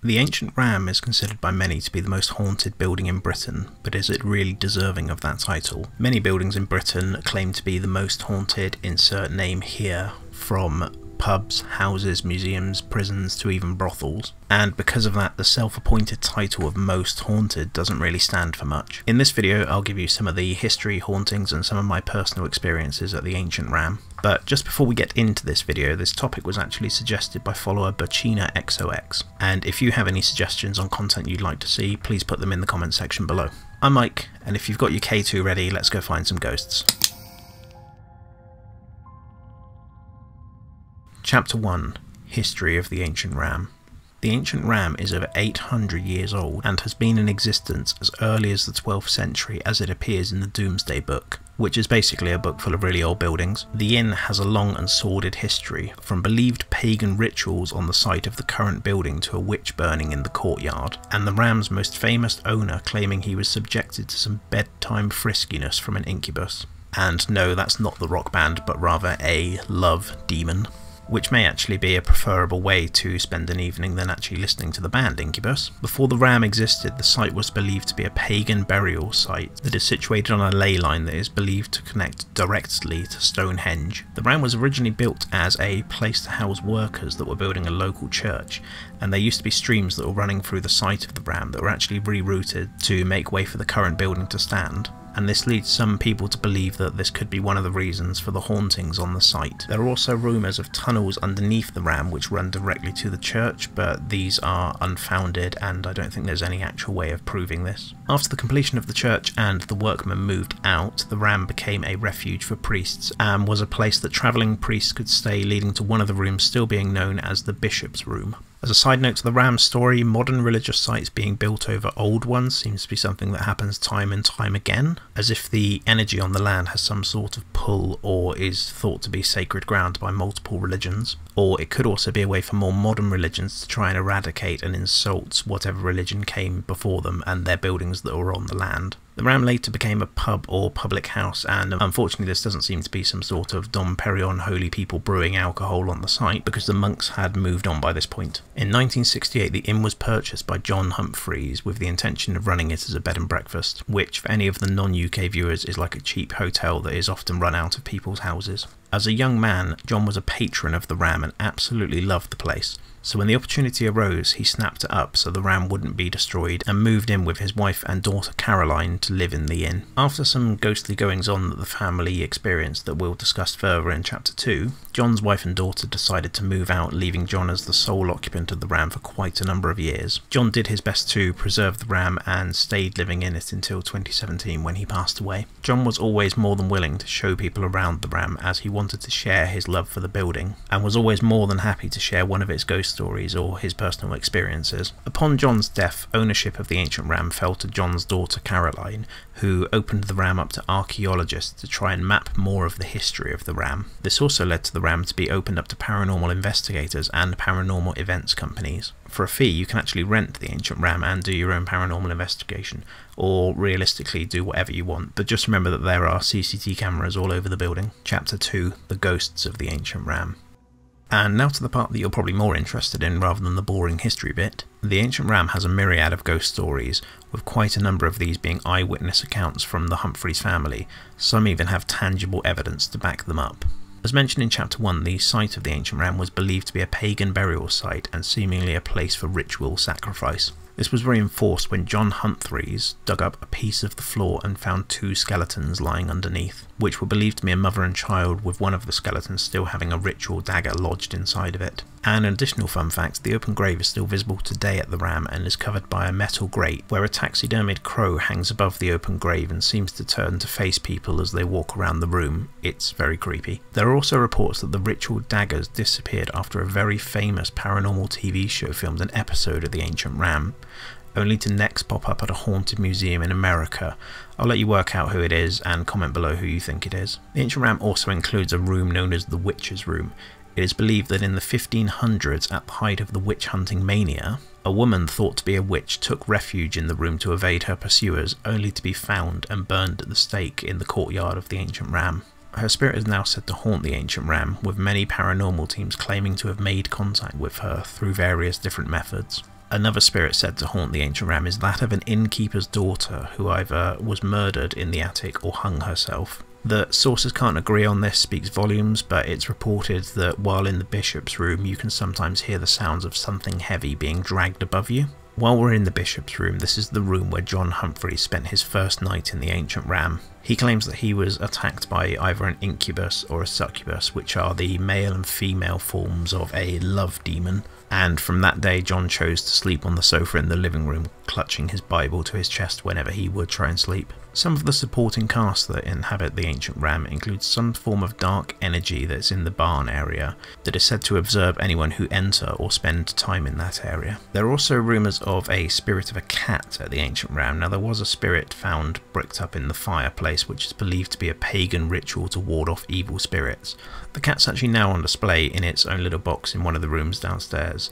The Ancient Ram is considered by many to be the most haunted building in Britain, but is it really deserving of that title? Many buildings in Britain claim to be the most haunted, insert name here, from pubs, houses, museums, prisons to even brothels, and because of that the self-appointed title of most haunted doesn't really stand for much. In this video I'll give you some of the history, hauntings and some of my personal experiences at the Ancient Ram. But just before we get into this video, this topic was actually suggested by follower Burchina XOX, and if you have any suggestions on content you'd like to see, please put them in the comment section below. I'm Mike, and if you've got your K2 ready, let's go find some ghosts. Chapter 1. History of the Ancient Ram. The Ancient Ram is over 800 years old and has been in existence as early as the 12th century as it appears in the Domesday Book, which is basically a book full of really old buildings. The inn has a long and sordid history, from believed pagan rituals on the site of the current building to a witch burning in the courtyard, and the Ram's most famous owner claiming he was subjected to some bedtime friskiness from an incubus. And no, that's not the rock band, but rather a love demon, which may actually be a preferable way to spend an evening than actually listening to the band Incubus. Before the Ram existed, the site was believed to be a pagan burial site that is situated on a ley line that is believed to connect directly to Stonehenge. The Ram was originally built as a place to house workers that were building a local church, and there used to be streams that were running through the site of the Ram that were actually rerouted to make way for the current building to stand. And this leads some people to believe that this could be one of the reasons for the hauntings on the site. There are also rumours of tunnels underneath the Ram which run directly to the church, but these are unfounded and I don't think there's any actual way of proving this. After the completion of the church and the workmen moved out, the Ram became a refuge for priests and was a place that travelling priests could stay, leading to one of the rooms still being known as the Bishop's Room. As a side note to the Ram story, modern religious sites being built over old ones seems to be something that happens time and time again, as if the energy on the land has some sort of pull or is thought to be sacred ground by multiple religions. Or it could also be a way for more modern religions to try and eradicate and insult whatever religion came before them and their buildings that were on the land. The Ram later became a pub or public house, and unfortunately this doesn't seem to be some sort of Dom Perignon holy people brewing alcohol on the site, because the monks had moved on by this point. In 1968 the inn was purchased by John Humphreys with the intention of running it as a bed and breakfast, which for any of the non-UK viewers is like a cheap hotel that is often run out of people's houses. As a young man, John was a patron of the Ram and absolutely loved the place. So when the opportunity arose, he snapped it up so the Ram wouldn't be destroyed and moved in with his wife and daughter Caroline to live in the inn. After some ghostly goings on that the family experienced that we'll discuss further in chapter 2, John's wife and daughter decided to move out, leaving John as the sole occupant of the Ram for quite a number of years. John did his best to preserve the Ram and stayed living in it until 2017 when he passed away. John was always more than willing to show people around the Ram as he wanted to share his love for the building, and was always more than happy to share one of its ghost stories or his personal experiences. Upon John's death, ownership of the Ancient Ram fell to John's daughter Caroline, who opened the Ram up to archaeologists to try and map more of the history of the Ram. This also led to the Ram to be opened up to paranormal investigators and paranormal events companies. For a fee you can actually rent the Ancient Ram and do your own paranormal investigation, or realistically do whatever you want, but just remember that there are CCTV cameras all over the building. Chapter 2. The Ghosts of the Ancient Ram. And now to the part that you're probably more interested in rather than the boring history bit. The Ancient Ram has a myriad of ghost stories, with quite a number of these being eyewitness accounts from the Humphreys family. Some even have tangible evidence to back them up. As mentioned in chapter 1, the site of the Ancient Ram was believed to be a pagan burial site and seemingly a place for ritual sacrifice. This was reinforced when John Humphreys dug up a piece of the floor and found 2 skeletons lying underneath, which were believed to be a mother and child, with one of the skeletons still having a ritual dagger lodged inside of it. And an additional fun fact, the open grave is still visible today at the Ram and is covered by a metal grate where a taxidermied crow hangs above the open grave and seems to turn to face people as they walk around the room. It's very creepy. There are also reports that the ritual daggers disappeared after a very famous paranormal TV show filmed an episode of the Ancient Ram, only to next pop up at a haunted museum in America. I'll let you work out who it is and comment below who you think it is. The Ancient Ram also includes a room known as the Witch's Room. It is believed that in the 1500s, at the height of the witch hunting mania, a woman thought to be a witch took refuge in the room to evade her pursuers, only to be found and burned at the stake in the courtyard of the Ancient Ram. Her spirit is now said to haunt the Ancient Ram, with many paranormal teams claiming to have made contact with her through various different methods. Another spirit said to haunt the ancient ram is that of an innkeeper's daughter who either was murdered in the attic or hung herself. The sources can't agree on this, speaks volumes, but it's reported that while in the bishop's room you can sometimes hear the sounds of something heavy being dragged above you. While we're in the bishop's room, this is the room where John Humphrey spent his first night in the ancient ram. He claims that he was attacked by either an incubus or a succubus, which are the male and female forms of a love demon, and from that day John chose to sleep on the sofa in the living room, clutching his Bible to his chest whenever he would try and sleep. Some of the supporting cast that inhabit the ancient ram includes some form of dark energy that's in the barn area that is said to observe anyone who enter or spend time in that area. There are also rumours of a spirit of a cat at the ancient ram. Now, there was a spirit found bricked up in the fireplace, which is believed to be a pagan ritual to ward off evil spirits. The cat's actually now on display in its own little box in one of the rooms downstairs,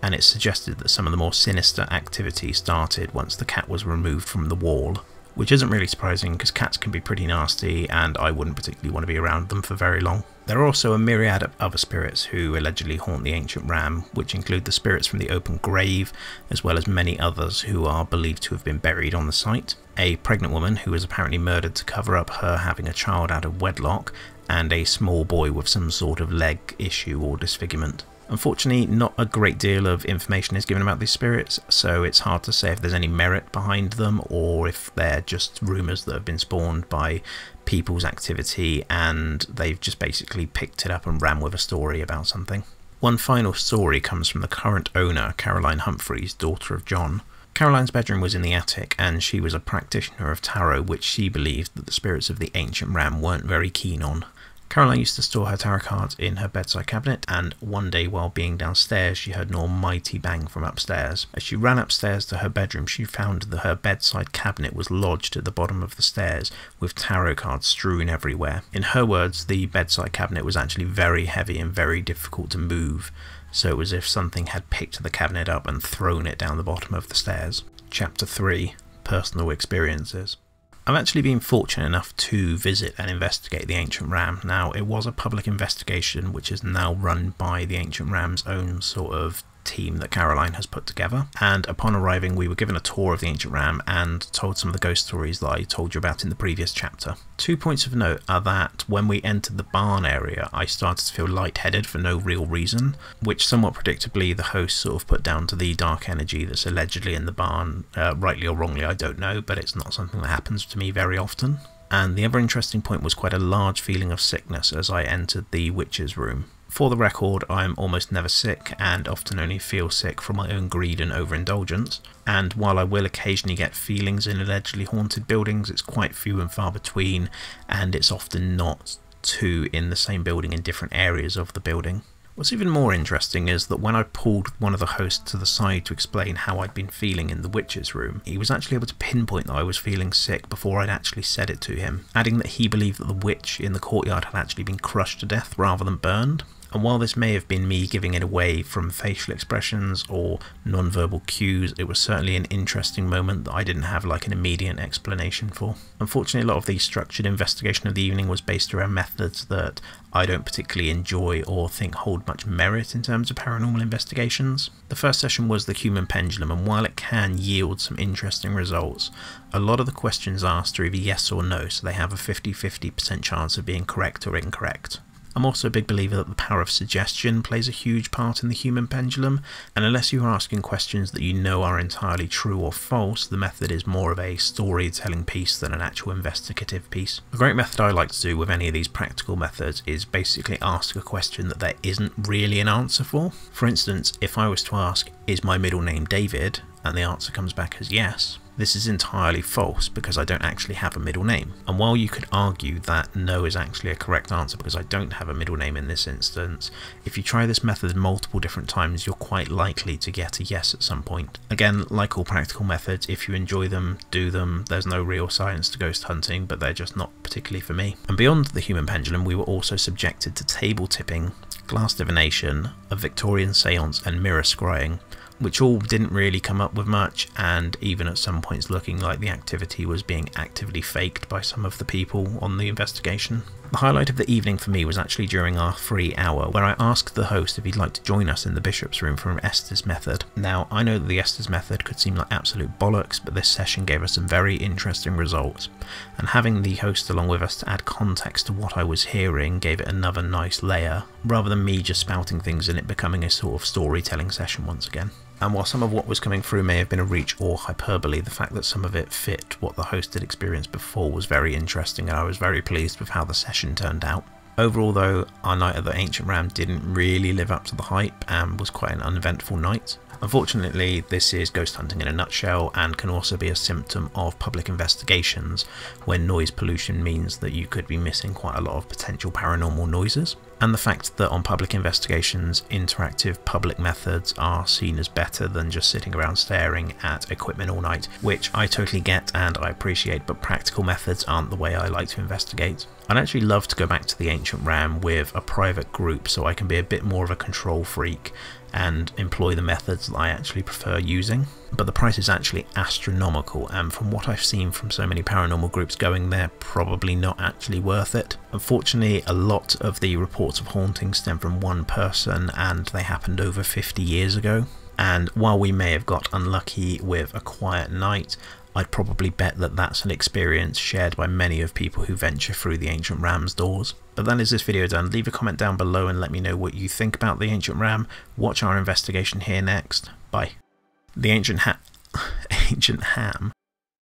and it's suggested that some of the more sinister activity started once the cat was removed from the wall. Which isn't really surprising because cats can be pretty nasty and I wouldn't particularly want to be around them for very long. There are also a myriad of other spirits who allegedly haunt the ancient ram, which include the spirits from the open grave, as well as many others who are believed to have been buried on the site. A pregnant woman who was apparently murdered to cover up her having a child out of wedlock, and a small boy with some sort of leg issue or disfigurement. Unfortunately, not a great deal of information is given about these spirits, so it's hard to say if there's any merit behind them or if they're just rumours that have been spawned by people's activity and they've just basically picked it up and ran with a story about something. One final story comes from the current owner, Caroline Humphreys, daughter of John. Caroline's bedroom was in the attic, and she was a practitioner of tarot, which she believed that the spirits of the ancient ram weren't very keen on. Caroline used to store her tarot cards in her bedside cabinet, and one day while being downstairs she heard an almighty bang from upstairs. As she ran upstairs to her bedroom, she found that her bedside cabinet was lodged at the bottom of the stairs with tarot cards strewn everywhere. In her words, the bedside cabinet was actually very heavy and very difficult to move, so it was as if something had picked the cabinet up and thrown it down the bottom of the stairs. Chapter 3. Personal Experiences. I've actually been fortunate enough to visit and investigate the ancient ram. Now, it was a public investigation which is now run by the ancient ram's own sort of team that Caroline has put together, and upon arriving we were given a tour of the ancient ram and told some of the ghost stories that I told you about in the previous chapter. 2 points of note are that when we entered the barn area I started to feel lightheaded for no real reason, which somewhat predictably the host sort of put down to the dark energy that's allegedly in the barn. Rightly or wrongly I don't know, but it's not something that happens to me very often. And the other interesting point was quite a large feeling of sickness as I entered the witch's room. For the record, I'm almost never sick and often only feel sick from my own greed and overindulgence, and while I will occasionally get feelings in allegedly haunted buildings, it's quite few and far between, and it's often not two in the same building in different areas of the building. What's even more interesting is that when I pulled one of the hosts to the side to explain how I'd been feeling in the witch's room, he was actually able to pinpoint that I was feeling sick before I'd actually said it to him, adding that he believed that the witch in the courtyard had actually been crushed to death rather than burned. And while this may have been me giving it away from facial expressions or non-verbal cues, it was certainly an interesting moment that I didn't have like an immediate explanation for. Unfortunately, a lot of the structured investigation of the evening was based around methods that I don't particularly enjoy or think hold much merit in terms of paranormal investigations. The first session was the human pendulum, and while it can yield some interesting results, a lot of the questions asked are either yes or no, so they have a 50-50% chance of being correct or incorrect. I'm also a big believer that the power of suggestion plays a huge part in the human pendulum, and unless you are asking questions that you know are entirely true or false, the method is more of a storytelling piece than an actual investigative piece. A great method I like to do with any of these practical methods is basically ask a question that there isn't really an answer for. For instance, if I was to ask, "Is my middle name David?" and the answer comes back as yes, this is entirely false because I don't actually have a middle name. And while you could argue that no is actually a correct answer because I don't have a middle name in this instance, if you try this method multiple different times, you're quite likely to get a yes at some point. Again, like all practical methods, if you enjoy them, do them. There's no real science to ghost hunting, but they're just not particularly for me. And beyond the human pendulum, we were also subjected to table tipping, glass divination, a Victorian seance, and mirror scrying, which all didn't really come up with much, and even at some points looking like the activity was being actively faked by some of the people on the investigation. The highlight of the evening for me was actually during our free hour, where I asked the host if he'd like to join us in the Bishop's Room for an Estes method. Now, I know that the Estes method could seem like absolute bollocks, but this session gave us some very interesting results, and having the host along with us to add context to what I was hearing gave it another nice layer, rather than me just spouting things and it becoming a sort of storytelling session once again. And while some of what was coming through may have been a reach or hyperbole, the fact that some of it fit what the host had experienced before was very interesting, and I was very pleased with how the session turned out. Overall though, our night at the Ancient Ram didn't really live up to the hype and was quite an uneventful night. Unfortunately, this is ghost hunting in a nutshell, and can also be a symptom of public investigations, when noise pollution means that you could be missing quite a lot of potential paranormal noises. And the fact that on public investigations, interactive public methods are seen as better than just sitting around staring at equipment all night, which I totally get and I appreciate, but practical methods aren't the way I like to investigate. I'd actually love to go back to the Ancient Ram with a private group so I can be a bit more of a control freak and employ the methods that I actually prefer using. But the price is actually astronomical, and from what I've seen from so many paranormal groups going there, probably not actually worth it. Unfortunately, a lot of the reports of hauntings stem from one person, and they happened over 50 years ago. And while we may have got unlucky with a quiet night, I'd probably bet that that's an experience shared by many of people who venture through the Ancient Ram's doors. But that is this video done. Leave a comment down below and let me know what you think about the Ancient Ram. Watch our investigation here next. Bye. The Ancient Ham